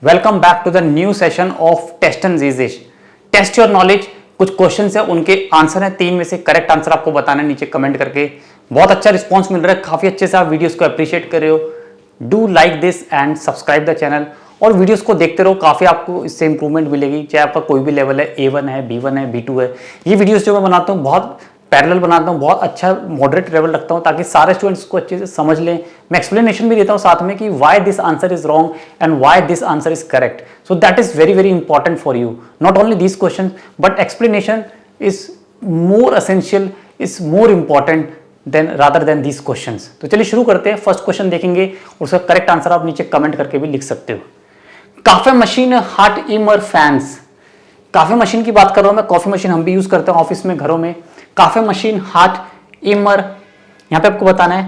Welcome back to the new session of test and जीजिश। Test your knowledge. कुछ question है, उनके answer है, 3 में से करेक्ट आंसर आपको बताना है नीचे कमेंट करके। बहुत अच्छा रिस्पांस मिल रहा है, काफी अच्छे से आप वीडियोस को अप्रिशिएट कर रहे हो। Do like this and subscribe the channel और वीडियोस को देखते रहो, काफी आपको इससे इंप्रूवमेंट मिलेगी। चाहे आपका कोई भी लेवल है, A1 है, B1 है, B2 है। ये वीडियोस जो मैं बनाता हूँ बहुत पैरेलल बनाता हूँ, बहुत अच्छा मॉडरेट लेवल रखता हूँ ताकि सारे स्टूडेंट्स को अच्छे से समझ लें। मैं एक्सप्लेनेशन भी देता हूँ साथ में कि why this answer is wrong and why this answer is correct. So that is very very important for you. Not only this question but explanation is more essential, is more important than rather than these questions. तो चलिए शुरू करते हैं। First question देखेंगे, उसका correct answer आप नीचे comment करके भी लिख सकते हो। कॉफी मशीन हॉट इमर फैंस। कॉफी मशीन की बात कर रहा हूं मैं। कॉफी मशीन हम भी यूज करते हैं ऑफिस में, घरों में। कॉफी मशीन हॉट इमर, यहां पे आपको बताना है।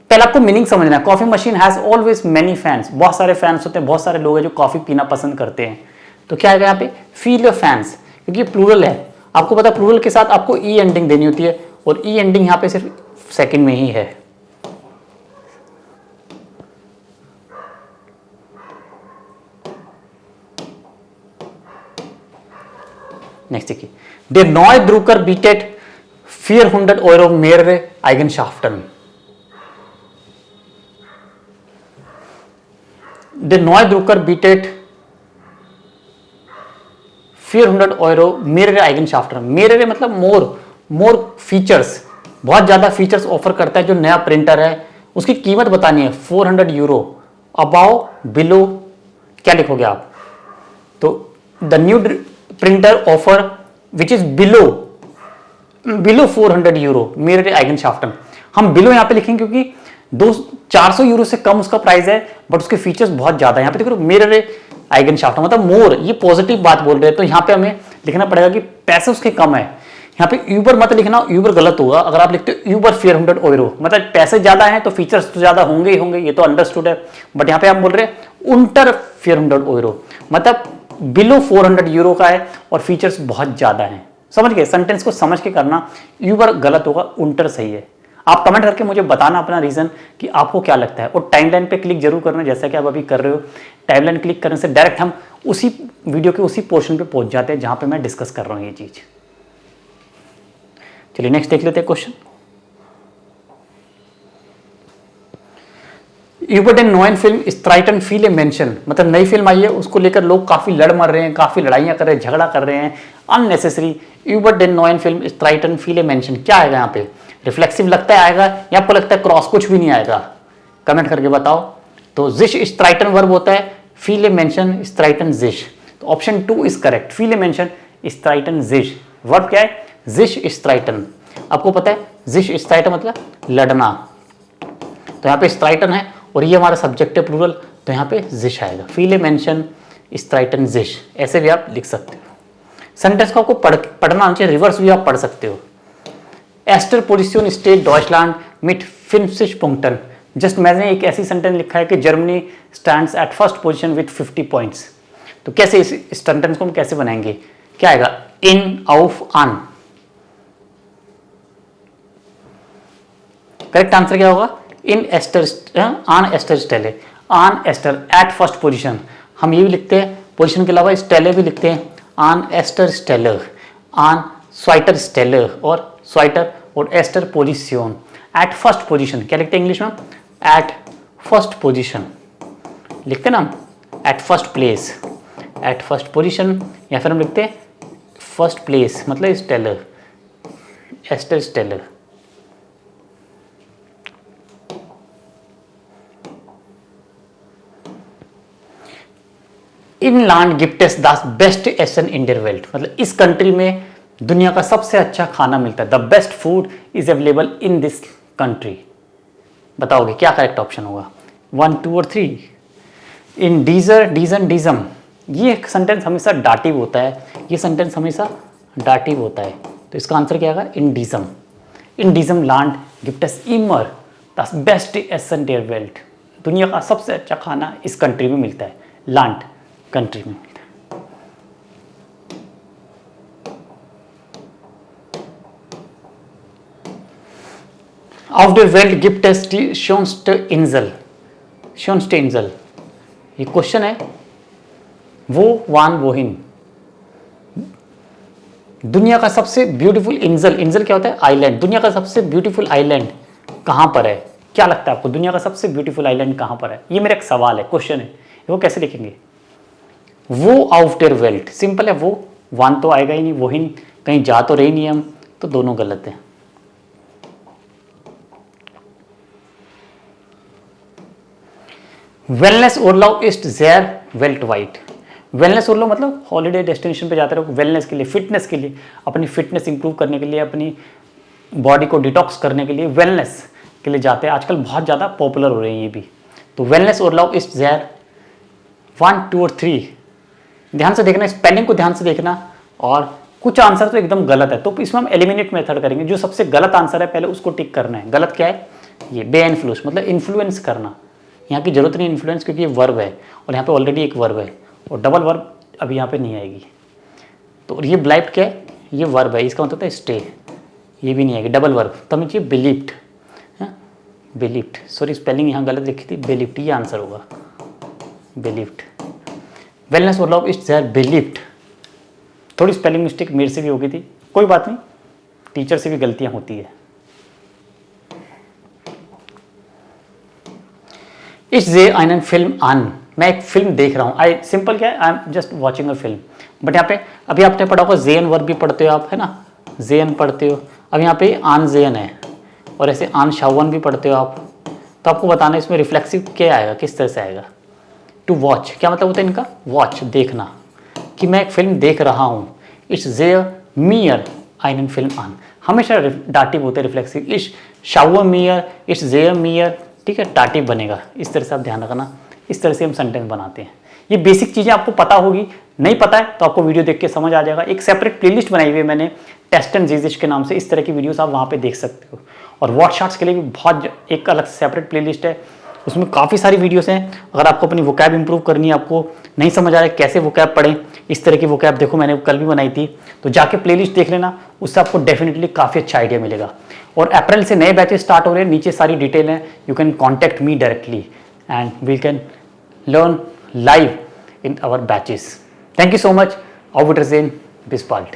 पहले आपको मीनिंग समझना है। Coffee machine has always many fans. बहुत सारे फैंस होते हैं, बहुत सारे लोग हैं जो कॉफी पीना पसंद करते हैं। तो क्या आएगा यहाँ पे? फील योर फैंस, क्योंकि प्लूरल है। आपको पता है प्लूरल के साथ आपको ई एंडिंग देनी होती है और ई एंडिंग यहाँ पे सिर्फ सेकंड में ही है। नेक्स्ट देखिए, der neue Drucker bietet 400 Euro mehrere Eigenschaften. Der neue Drucker bietet 400 Euro mehrere Eigenschaften. mehrere मतलब मोर फीचर्स, बहुत ज्यादा फीचर्स ऑफर करता है जो नया प्रिंटर है। उसकी कीमत बतानी है 400 यूरो। अबाव, बिलो, क्या लिखोगे आप? तो the new printer offer which is below 400 euro मेरे आइगनशाफ्टन। हम बिलो यहां पे लिखेंगे क्योंकि 400 यूरो से कम उसका प्राइस है, बट उसके फीचर्स बहुत ज्यादा है। यहां पे देखो मेरे आइगनशाफ्टन मतलब मोर, ये पॉजिटिव बात बोल रहे हैं। तो यहां पे हमें लिखना पड़ेगा कि पैसे उसके कम है। यहाँ पे यूबर मत लिखना, यूबर गलत होगा। अगर आप लिखते हो यूबर 400 यूरो मतलब पैसे ज्यादा हैं तो फीचर्स तो ज्यादा होंगे ही होंगे, ये तो अंडरस्टूड है। बट यहाँ पे हम बोल रहे हैं उंटर 400 यूरो मतलब बिलो 400 यूरो का है और फीचर्स बहुत ज्यादा हैं। समझ गए? सेंटेंस को समझ के करना। यूबर गलत होगा, उंटर सही है। आप कमेंट करके मुझे बताना अपना रीजन कि आपको क्या लगता है और टाइमलाइन पे क्लिक जरूर करना जैसा कि आप अभी कर रहे हो। टाइमलाइन क्लिक करने से डायरेक्ट हम उसी वीडियो के उसी पोर्शन पे पहुंच जाते हैं जहां पे मैं डिस्कस कर रहा हूं ये चीज। चलिए नेक्स्ट देख लेते हैं क्वेश्चन। यूबर्ट एंड नोएन फिल्म स्ट्राइटन फील ए मेंशन, मतलब नई फिल्म आई है, उसको लेकर लोग काफी लड़ मर रहे हैं, काफी लड़ाइयां कर रहे हैं, झगड़ा कर रहे हैं अननेसेसरी। यूबर्ट एंड नोएन फिल्म स्ट्राइटन फील ए मेंशन, क्या आएगा यहाँ पे? रिफ्लेक्सिव लगता है आएगा या आपको लगता है क्रॉस? कुछ भी नहीं आएगा, कमेंट करके बताओ। तो जिश स्ट्राइटन वर्ब होता है, फील ए मेंशन स्ट्राइटन जिश। तो ऑप्शन 2 इज करेक्ट। फील ए मेंशन स्ट्राइटन जिश, वर्ब क्या है? जिश स्ट्राइटन। आपको पता है जिश स्ट्राइटन मतलब लड़ना। तो यहाँ पे स्ट्राइटन है और ये हमारा सब्जेक्ट है प्लूरल, तो यहाँ पे जिश आएगा। फील ए मेंशन स्ट्राइटन जिश, ऐसे भी आप लिख सकते हो। सेंटेंस को आपको पढ़ना आना चाहिए, रिवर्स भी आप पढ़ सकते हो। एस्टर पोजिशन स्टेट डॉइचलैंड मिट 50 पुंक्टन। जस्ट मैंने एक ऐसी सेंटेंस लिखा है कि Germany stands eight first position with 50 points. तो कैसे इस सेंटेंस को हम कैसे बनाएंगे? क्या आएगा? इन, आउफ, आन। करेक्ट आंसर क्या होगा? इन एस्टर, आन एस्टर स्टेले, आन एस्टर एट फर्स्ट पोजीशन। हम ये भी लिखते हैं, पोजीशन के अलावा स्टेले भी लिखते हैं। आन एस्टर स्टेलर, आन स्वाइटर स्टेलर और स्वाइटर और ester position at first position. क्या लिखते हैं इंग्लिश में? एट फर्स्ट पोजीशन लिखते हैं ना, at first place, at first position, या फिर हम लिखते हैं फर्स्ट प्लेस मतलब stellar, aster stellar. Inland gifts the best एसन इन देयर वर्ल्ड, मतलब इस कंट्री में दुनिया का सबसे अच्छा खाना मिलता है। The best food is available in this country. बताओगे क्या करेक्ट ऑप्शन होगा? 1, 2 और 3। इन डीजर, डीजन, डीजम, ये सेंटेंस हमेशा डाटिव होता है। ये सेंटेंस हमेशा डाटिव होता है, तो इसका आंसर क्या होगा? इन डीजम। इन डीजम लैंड गिफ्ट्स इमर द बेस्ट एसन इन देयर वर्ल्ड, दुनिया का सबसे अच्छा खाना इस कंट्री में मिलता है। लैंड कंट्री में मिलता है। Auf der Welt gibt es die schönste Insel। ये क्वेश्चन है वो वान वोहिन। दुनिया का सबसे ब्यूटीफुल इंजल, इंजल क्या होता है? आइलैंड। दुनिया का सबसे ब्यूटीफुल आइलैंड कहां पर है? क्या लगता है आपको दुनिया का सबसे ब्यूटीफुल आइलैंड कहां पर है? ये मेरा एक सवाल है, क्वेश्चन है। वो कैसे लिखेंगे? वो आउट देयर वेल्ट। सिंपल है, वो वान तो आएगा ही नहीं, वोहिन कहीं जा तो रही नहीं हम, तो दोनों गलत है। वेलनेस उर्लाव इस्ट जेयर वेल्ट वाइट। वेलनेस उर्लाव मतलब हॉलीडे डेस्टिनेशन पे जाते रहो, वेलनेस के लिए, फिटनेस के लिए, अपनी फिटनेस इंप्रूव करने के लिए, अपनी बॉडी को डिटॉक्स करने के लिए वेलनेस के लिए जाते हैं। आजकल बहुत ज़्यादा पॉपुलर हो रहे हैं ये भी। तो वेलनेस उर्लाव इस्ट जेयर 1, 2 और 3। ध्यान से देखना, स्पेलिंग को ध्यान से देखना। और कुछ आंसर तो एकदम गलत है, तो इसमें हम एलिमिनेट मेथड करेंगे। जो सबसे गलत आंसर है पहले उसको टिक करना है। गलत क्या है? ये बे इन्फ्लुएंस, मतलब इन्फ्लुएंस करना। यहाँ की जरूरत नहीं इन्फ्लुएंस, क्योंकि ये वर्ब है और यहाँ पे ऑलरेडी एक वर्ब है और डबल वर्ब अभी यहाँ पे नहीं आएगी। तो ये ब्लाइट क्या है? ये वर्ब है, इसका मतलब है स्टे, ये भी नहीं आएगी। डबल वर्ब तब चाहिए बिलीव्ड, बिलीव्ड। सॉरी स्पेलिंग यहाँ गलत लिखी थी, बिलीव्ड ये आंसर होगा, बिलीव्ड। वेलनेस उर्लाव इस्ट देयर बिलीव्ड। थोड़ी स्पेलिंग मिस्टेक मेरे से भी हो गई थी, कोई बात नहीं, टीचर से भी गलतियां होती है। इस जे आइन फिल्म आन, मैं एक फिल्म देख रहा हूँ। आई सिंपल क्या है? I am just watching a film. But यहाँ पे अभी आपने पढ़ा होगा जेन वर्ब भी पढ़ते हो आप, है ना, जेन पढ़ते हो। अब यहाँ पे आन जेन है और ऐसे आन शावन भी पढ़ते हो आप। तो आपको बताना इसमें रिफ्लेक्सिव क्या आएगा, किस तरह से आएगा। टू वॉच क्या मतलब होता है इनका? वॉच देखना, कि मैं एक फिल्म देख रहा हूँ। इट्स जेयर मियर आइन फिल्म आन, हमेशा डाटिव होते हैं reflexive. It's shower मियर, it's jeer मियर, ठीक है, डाटिव बनेगा। इस तरह से आप ध्यान रखना, इस तरह से हम सेंटेंस बनाते हैं। ये बेसिक चीज़ें आपको पता होगी, नहीं पता है तो आपको वीडियो देख के समझ आ जाएगा। एक सेपरेट प्लेलिस्ट बनाई हुई है मैंने टेस्ट एंड जीजिश के नाम से, इस तरह की वीडियोस आप वहाँ पे देख सकते हो। और वर्ड शॉट्स के लिए भी बहुत एक अलग सेपरेट प्लेलिस्ट है, उसमें काफ़ी सारी वीडियोस हैं। अगर आपको अपनी वोकैब इंप्रूव करनी है, आपको नहीं समझ आ रहा है कैसे वोकैब पढ़ें, इस तरह की वोकैब देखो मैंने कल भी बनाई थी, तो जाके प्लेलिस्ट देख लेना, उससे आपको डेफिनेटली काफ़ी अच्छा आइडिया मिलेगा। और अप्रैल से नए बैचेस स्टार्ट हो रहे हैं, नीचे सारी डिटेल है, you can contact me directly and we can learn live in our batches. Thank you so much. Auf Wiedersehen. Bis bald.